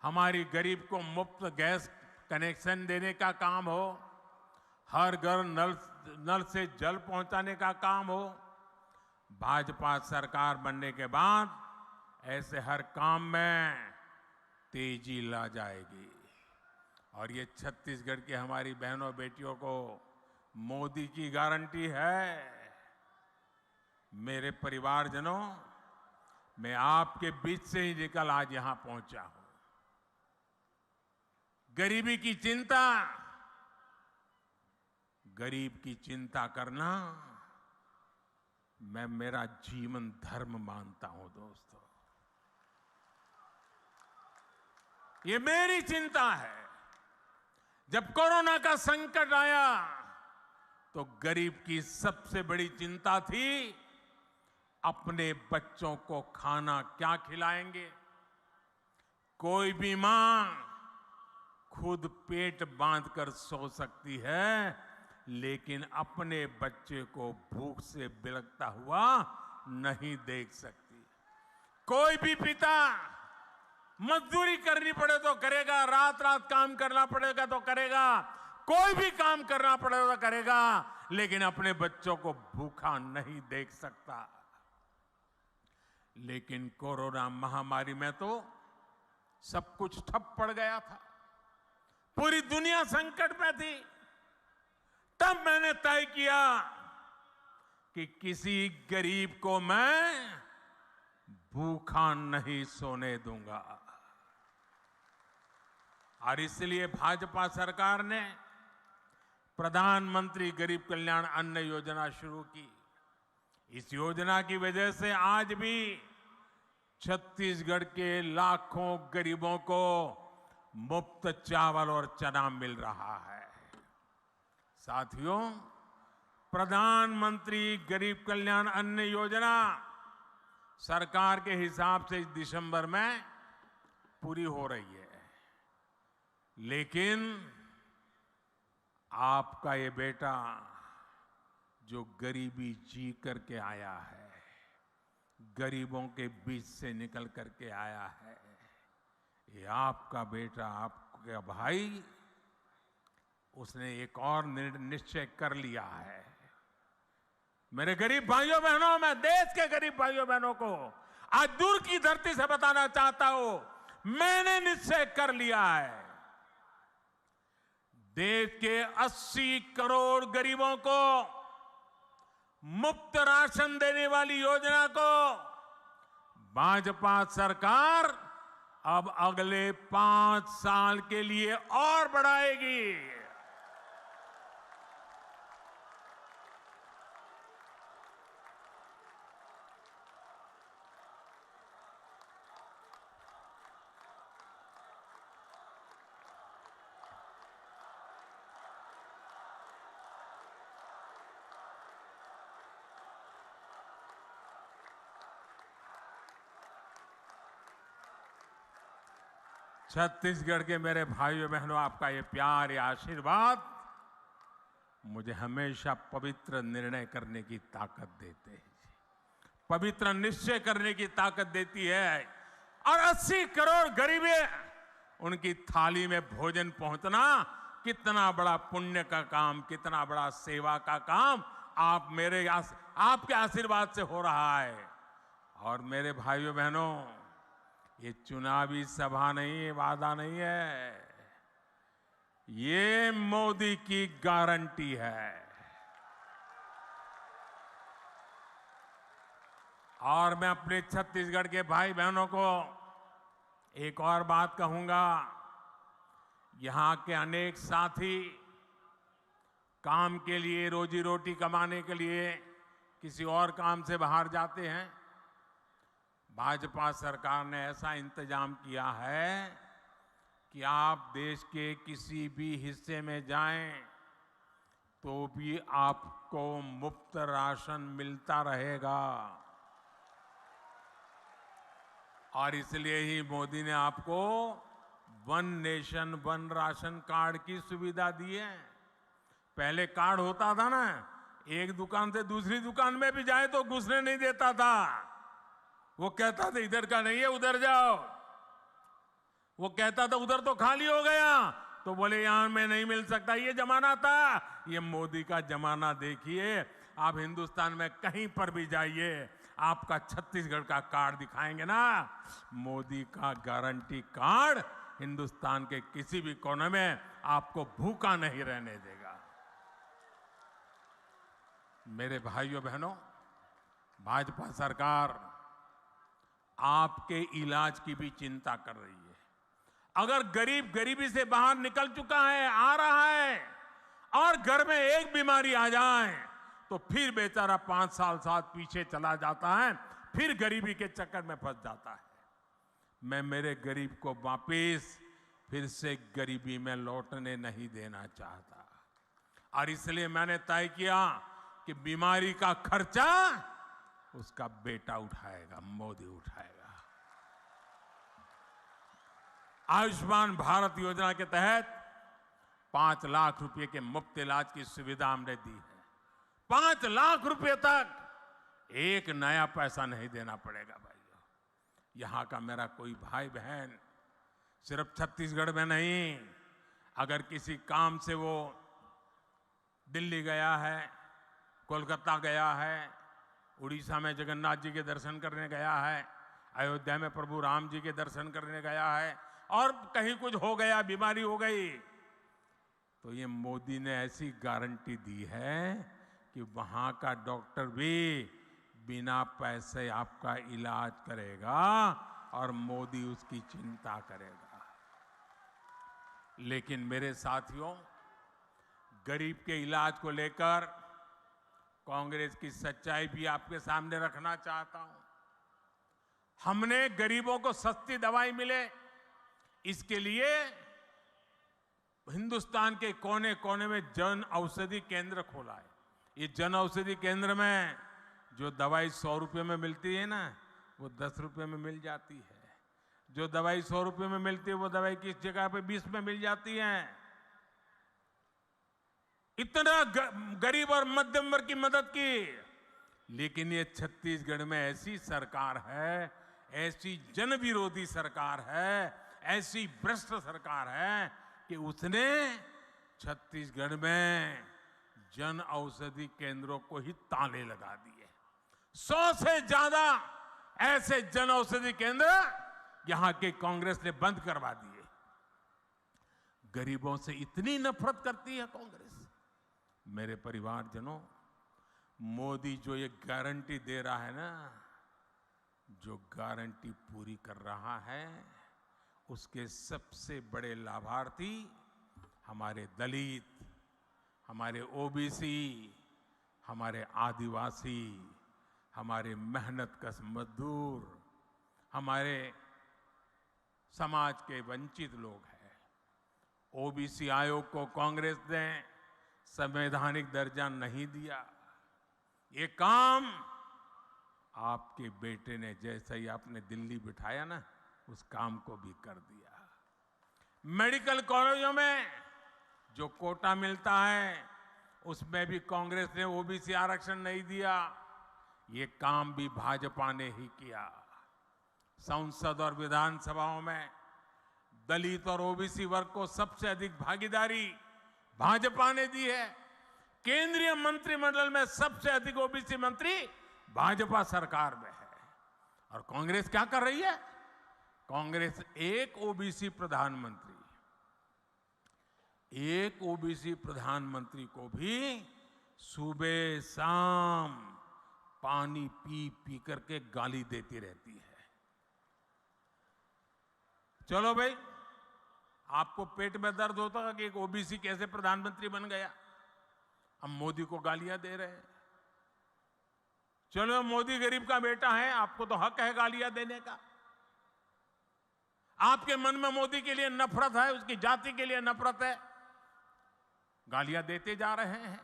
हमारी गरीब को मुफ्त गैस कनेक्शन देने का काम हो, हर घर नल से जल पहुंचाने का काम हो, भाजपा सरकार बनने के बाद ऐसे हर काम में तेजी ला जाएगी। और ये छत्तीसगढ़ की हमारी बहनों बेटियों को मोदी की गारंटी है। मेरे परिवारजनों, मैं आपके बीच से ही निकल आज यहां पहुंचा हूं। गरीब की चिंता करना मैं मेरा जीवन धर्म मानता हूं दोस्तों। ये मेरी चिंता है। जब कोरोना का संकट आया तो गरीब की सबसे बड़ी चिंता थी अपने बच्चों को खाना क्या खिलाएंगे। कोई भी मां खुद पेट बांधकर सो सकती है, लेकिन अपने बच्चे को भूख से बिलखता हुआ नहीं देख सकती। कोई भी पिता मजदूरी करनी पड़े तो करेगा, रात रात काम करना पड़ेगा तो करेगा, कोई भी काम करना पड़ेगा तो करेगा, लेकिन अपने बच्चों को भूखा नहीं देख सकता। लेकिन कोरोना महामारी में तो सब कुछ ठप पड़ गया था, पूरी दुनिया संकट में थी। तब मैंने तय किया कि किसी गरीब को मैं भूखा नहीं सोने दूंगा। और इसलिए भाजपा सरकार ने प्रधानमंत्री गरीब कल्याण अन्न योजना शुरू की। इस योजना की वजह से आज भी छत्तीसगढ़ के लाखों गरीबों को मुफ्त चावल और चना मिल रहा है। साथियों, प्रधानमंत्री गरीब कल्याण अन्न योजना सरकार के हिसाब से इस दिसंबर में पूरी हो रही है, लेकिन आपका ये बेटा जो गरीबी जी करके आया है, गरीबों के बीच से निकल करके आया है, ये आपका बेटा, आपका भाई, उसने एक और निश्चय कर लिया है। मेरे गरीब भाइयों बहनों, मैं देश के गरीब भाइयों बहनों को आज दूर की धरती से बताना चाहता हूं, मैंने निश्चय कर लिया है। देश के 80 करोड़ गरीबों को मुफ्त राशन देने वाली योजना को भाजपा सरकार अब अगले 5 साल के लिए और बढ़ाएगी। छत्तीसगढ़ के मेरे भाइयों बहनों, आपका ये प्यार, ये आशीर्वाद मुझे हमेशा पवित्र निर्णय करने की ताकत देते हैं, पवित्र निश्चय करने की ताकत देती है। और 80 करोड़ गरीबे, उनकी थाली में भोजन पहुंचना कितना बड़ा पुण्य का काम, कितना बड़ा सेवा का काम आपके आशीर्वाद से हो रहा है। और मेरे भाइयों बहनों, ये चुनावी सभा नहीं है, वादा नहीं है, ये मोदी की गारंटी है। और मैं अपने छत्तीसगढ़ के भाई बहनों को एक और बात कहूंगा, यहां के अनेक साथी काम के लिए, रोजी रोटी कमाने के लिए किसी और काम से बाहर जाते हैं। भाजपा सरकार ने ऐसा इंतजाम किया है कि आप देश के किसी भी हिस्से में जाएं तो भी आपको मुफ्त राशन मिलता रहेगा। और इसलिए ही मोदी ने आपको one nation one ration card की सुविधा दी है। पहले कार्ड होता था ना, एक दुकान से दूसरी दुकान में भी जाए तो घुसने नहीं देता था। वो कहता था इधर का नहीं है, उधर जाओ। वो कहता था उधर तो खाली हो गया, तो बोले यहां में नहीं मिल सकता। ये जमाना था। ये मोदी का जमाना देखिए। आप हिंदुस्तान में कहीं पर भी जाइए, आपका छत्तीसगढ़ का कार्ड दिखाएंगे ना, मोदी का गारंटी कार्ड हिंदुस्तान के किसी भी कोने में आपको भूखा नहीं रहने देगा। मेरे भाइयों बहनों, भाजपा सरकार आपके इलाज की भी चिंता कर रही है। अगर गरीब गरीबी से बाहर निकल चुका है, आ रहा है, और घर में एक बीमारी आ जाए तो फिर बेचारा 5 साल साथ पीछे चला जाता है, फिर गरीबी के चक्कर में फंस जाता है। मैं मेरे गरीब को वापिस फिर से गरीबी में लौटने नहीं देना चाहता। और इसलिए मैंने तय किया कि बीमारी का खर्चा उसका बेटा उठाएगा, मोदी उठाएगा। आयुष्मान भारत योजना के तहत 5 लाख रुपए के मुफ्त इलाज की सुविधा हमने दी है। 5 लाख रुपए तक एक नया पैसा नहीं देना पड़ेगा भाइयों। यहां का मेरा कोई भाई बहन सिर्फ छत्तीसगढ़ में नहीं, अगर किसी काम से वो दिल्ली गया है, कोलकाता गया है, उड़ीसा में जगन्नाथ जी के दर्शन करने गया है, अयोध्या में प्रभु राम जी के दर्शन करने गया है, और कहीं कुछ हो गया, बीमारी हो गई, तो ये मोदी ने ऐसी गारंटी दी है कि वहां का डॉक्टर भी बिना पैसे आपका इलाज करेगा और मोदी उसकी चिंता करेगा। लेकिन मेरे साथियों, गरीब के इलाज को लेकर कांग्रेस की सच्चाई भी आपके सामने रखना चाहता हूं। हमने गरीबों को सस्ती दवाई मिले, इसके लिए हिंदुस्तान के कोने कोने में जन औषधि केंद्र खोला है। ये जन औषधि केंद्र में जो दवाई 100 रुपए में मिलती है ना, वो 10 रुपए में मिल जाती है। जो दवाई 100 रुपए में मिलती है, वो दवाई किस जगह पे 20 में मिल जाती है। इतना गरीब और मध्यम वर्ग की मदद की। लेकिन ये छत्तीसगढ़ में ऐसी सरकार है, ऐसी जन विरोधी सरकार है, ऐसी भ्रष्ट सरकार है कि उसने छत्तीसगढ़ में जन औषधि केंद्रों को ही ताले लगा दिए। 100 से ज्यादा ऐसे जन औषधि केंद्र यहां के कांग्रेस ने बंद करवा दिए। गरीबों से इतनी नफरत करती है कांग्रेस। मेरे परिवारजनों, मोदी जो ये गारंटी दे रहा है ना, जो गारंटी पूरी कर रहा है, उसके सबसे बड़े लाभार्थी हमारे दलित, हमारे ओबीसी, हमारे आदिवासी, हमारे मेहनतकश मजदूर, हमारे समाज के वंचित लोग हैं। ओबीसी आयोग को कांग्रेस ने संवैधानिक दर्जा नहीं दिया। ये काम आपके बेटे ने, जैसे ही आपने दिल्ली बिठाया ना, उस काम को भी कर दिया। मेडिकल कॉलेजों में जो कोटा मिलता है, उसमें भी कांग्रेस ने ओबीसी आरक्षण नहीं दिया। ये काम भी भाजपा ने ही किया। संसद और विधानसभाओं में दलित और ओबीसी वर्ग को सबसे अधिक भागीदारी भाजपा ने दी है। केंद्रीय मंत्रिमंडल में सबसे अधिक ओबीसी मंत्री भाजपा सरकार में है। और कांग्रेस क्या कर रही है? कांग्रेस एक ओबीसी प्रधानमंत्री को भी सुबह शाम पानी पी पी करके गाली देती रहती है। चलो भाई, आपको पेट में दर्द होता है कि एक ओबीसी कैसे प्रधानमंत्री बन गया, हम मोदी को गालियां दे रहे हैं। चलो, मोदी गरीब का बेटा है, आपको तो हक है गालियां देने का। आपके मन में मोदी के लिए नफरत है, उसकी जाति के लिए नफरत है, गालियां देते जा रहे हैं।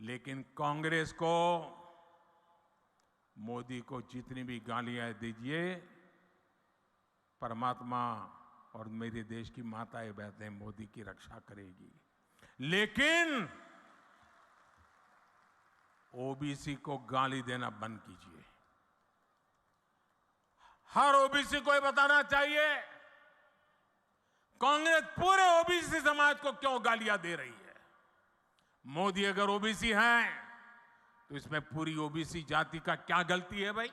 लेकिन कांग्रेस को मोदी को जितनी भी गालियां दीजिए, परमात्मा और मेरे देश की माताएं बहनें मोदी की रक्षा करेगी। लेकिन ओबीसी को गाली देना बंद कीजिए। हर ओबीसी को ये बताना चाहिए कांग्रेस पूरे ओबीसी समाज को क्यों गालियां दे रही है। मोदी अगर ओबीसी हैं तो इसमें पूरी ओबीसी जाति का क्या गलती है भाई?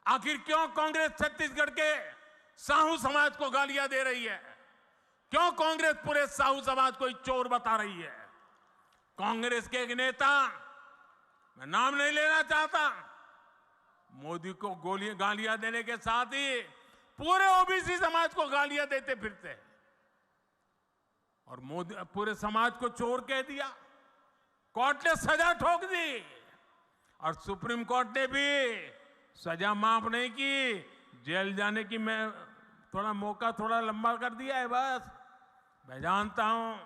आखिर क्यों कांग्रेस छत्तीसगढ़ के साहू समाज को गालियां दे रही है? क्यों कांग्रेस पूरे साहू समाज को चोर बता रही है? कांग्रेस के एक नेता, मैं नाम नहीं लेना चाहता, मोदी को गालियां देने के साथ ही पूरे ओबीसी समाज को गालियां देते फिरते हैं और मोदी पूरे समाज को चोर कह दिया। कोर्ट ने सजा ठोक दी और सुप्रीम कोर्ट ने भी सजा माफ नहीं की, जेल जाने की मैं थोड़ा मौका थोड़ा लंबा कर दिया है बस। मैं जानता हूं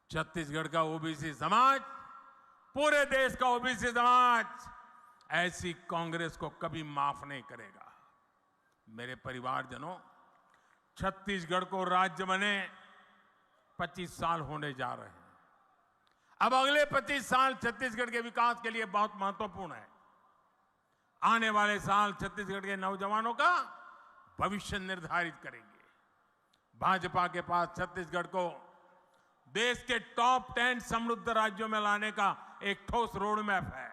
छत्तीसगढ़ का ओबीसी समाज, पूरे देश का ओबीसी समाज ऐसी कांग्रेस को कभी माफ नहीं करेगा। मेरे परिवारजनों, छत्तीसगढ़ को राज्य बने 25 साल होने जा रहे हैं। अब अगले 25 साल छत्तीसगढ़ के विकास के लिए बहुत महत्वपूर्ण है। आने वाले साल छत्तीसगढ़ के नौजवानों का भविष्य निर्धारित करेंगे। भाजपा के पास छत्तीसगढ़ को देश के टॉप 10 समृद्ध राज्यों में लाने का एक ठोस रोड मैप है।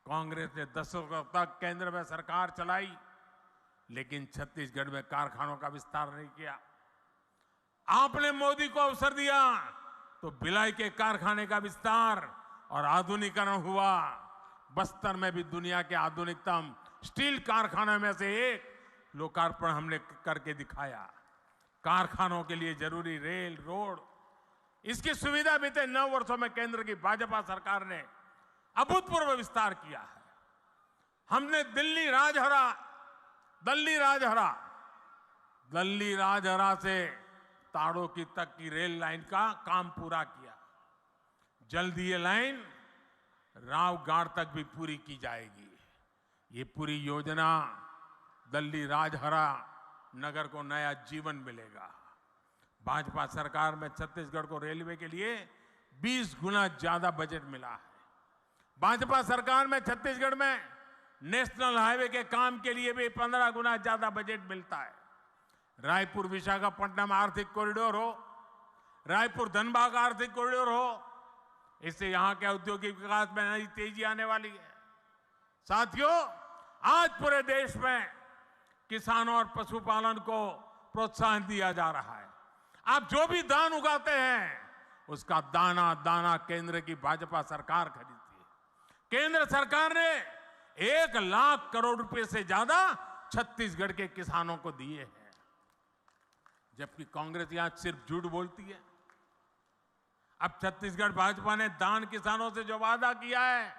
कांग्रेस ने दशकों तक केंद्र में सरकार चलाई, लेकिन छत्तीसगढ़ में कारखानों का विस्तार नहीं किया। आपने मोदी को अवसर दिया तो भिलाई के कारखाने का विस्तार और आधुनिकीकरण हुआ। बस्तर में भी दुनिया के आधुनिकतम स्टील कारखाने में से एक लोकार्पण हमने करके दिखाया। कारखानों के लिए जरूरी रेल, रोड, इसकी सुविधा बीते 9 वर्षों में केंद्र की भाजपा सरकार ने अभूतपूर्व विस्तार किया है। हमने दिल्ली राजहरा से ताड़ों तक की रेल लाइन का काम पूरा किया। जल्द ये लाइन रावगढ़ तक भी पूरी की जाएगी। ये पूरी योजना दिल्ली राजहरा नगर को नया जीवन मिलेगा। भाजपा सरकार में छत्तीसगढ़ को रेलवे के लिए 20 गुना ज्यादा बजट मिला है। भाजपा सरकार में छत्तीसगढ़ में नेशनल हाईवे के काम के लिए भी 15 गुना ज्यादा बजट मिलता है। रायपुर विशाखापट्टनम आर्थिक कॉरिडोर हो, रायपुर धनबाद आर्थिक कॉरिडोर हो, इससे यहां के औद्योगिक विकास में नई तेजी आने वाली है। साथियों, आज पूरे देश में किसानों और पशुपालन को प्रोत्साहन दिया जा रहा है। आप जो भी धान उगाते हैं उसका दाना दाना केंद्र की भाजपा सरकार खरीदती है। केंद्र सरकार ने 1 लाख करोड़ रुपए से ज्यादा छत्तीसगढ़ के किसानों को दिए हैं, जबकि कांग्रेस यहां सिर्फ झूठ बोलती है। अब छत्तीसगढ़ भाजपा ने दान किसानों से जो वादा किया है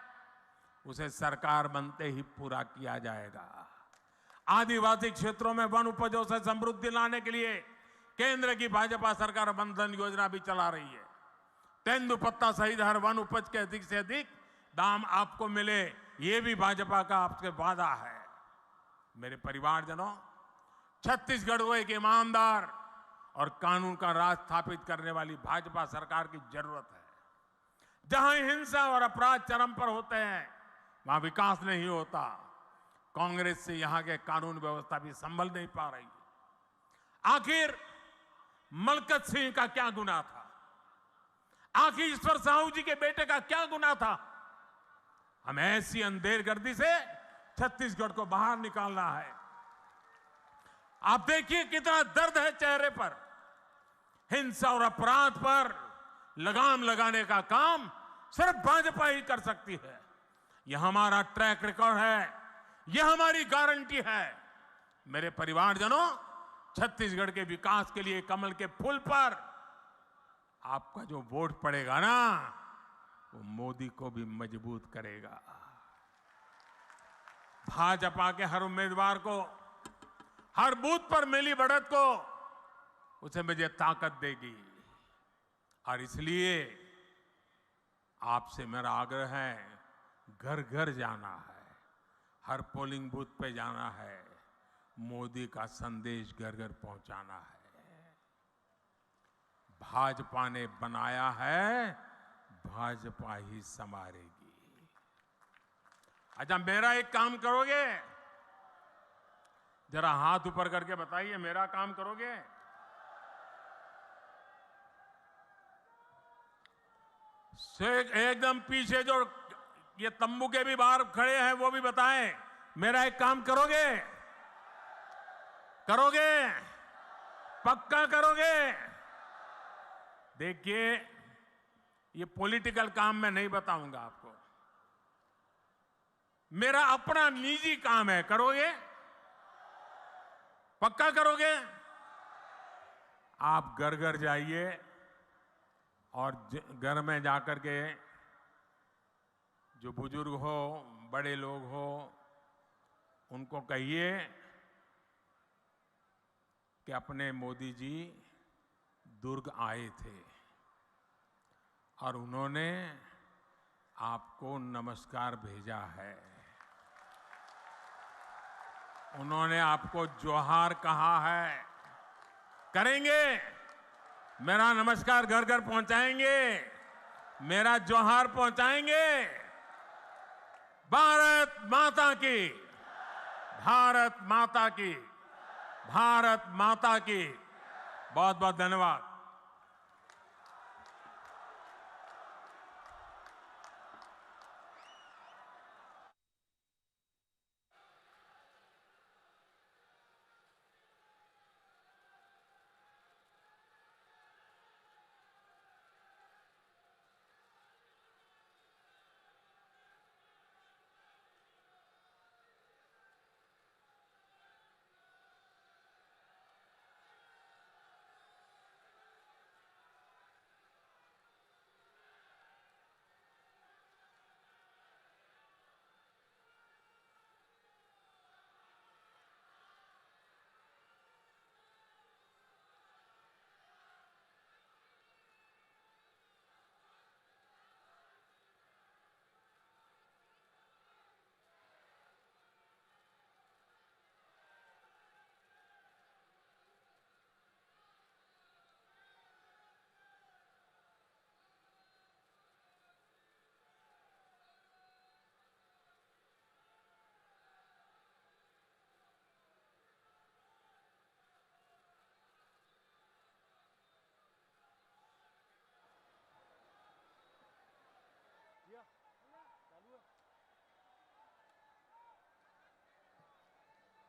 उसे सरकार बनते ही पूरा किया जाएगा। आदिवासी क्षेत्रों में वन उपजों से समृद्धि लाने के लिए केंद्र की भाजपा सरकार वनधन योजना भी चला रही है। तेंदुपत्ता सहित हर वन उपज के अधिक से अधिक दाम आपको मिले, ये भी भाजपा का आपसे वादा है। मेरे परिवारजनों, छत्तीसगढ़ को एक ईमानदार और कानून का राज स्थापित करने वाली भाजपा सरकार की जरूरत है। जहां हिंसा और अपराध चरम पर होते हैं वहां विकास नहीं होता। कांग्रेस से यहां के कानून व्यवस्था भी संभल नहीं पा रही। आखिर मलकत सिंह का क्या गुनाह था? आखिर ईश्वर साहू जी के बेटे का क्या गुनाह था? हमें ऐसी अंधेरगर्दी से छत्तीसगढ़ को बाहर निकालना है। आप देखिए कितना दर्द है चेहरे पर। हिंसा और अपराध पर लगाम लगाने का काम सिर्फ भाजपा ही कर सकती है। यह हमारा ट्रैक रिकॉर्ड है, यह हमारी गारंटी है। मेरे परिवारजनों, छत्तीसगढ़ के विकास के लिए कमल के फूल पर आपका जो वोट पड़ेगा ना, वो मोदी को भी मजबूत करेगा। भाजपा के हर उम्मीदवार को हर बूथ पर मिली बढ़त को उसे मुझे ताकत देगी। और इसलिए आपसे मेरा आग्रह है, घर घर जाना है, हर पोलिंग बूथ पे जाना है, मोदी का संदेश घर घर पहुंचाना है। भाजपा ने बनाया है, भाजपा ही संवारेगी। अच्छा, मेरा एक काम करोगे? जरा हाथ ऊपर करके बताइए, मेरा काम करोगे? एकदम पीछे जो ये तंबू के भी बाहर खड़े हैं वो भी बताएं, मेरा एक काम करोगे? करोगे? पक्का करोगे? देखिए, ये पॉलिटिकल काम मैं नहीं बताऊंगा आपको, मेरा अपना निजी काम है। करोगे? पक्का करोगे? आप घर घर जाइए और घर में जाकर के जो बुजुर्ग हो, बड़े लोग हो, उनको कहिए कि अपने मोदी जी दुर्ग आए थे और उन्होंने आपको नमस्कार भेजा है, उन्होंने आपको जोहार कहा है। करेंगे? मेरा नमस्कार घर घर पहुंचाएंगे, मेरा जोहार पहुंचाएंगे। भारत माता की, भारत माता की, भारत माता की। बहुत बहुत धन्यवाद।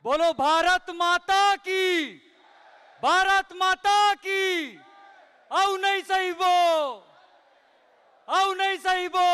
बोलो भारत माता की, भारत माता की। औ नहीं सही वो, औ नहीं सही वो।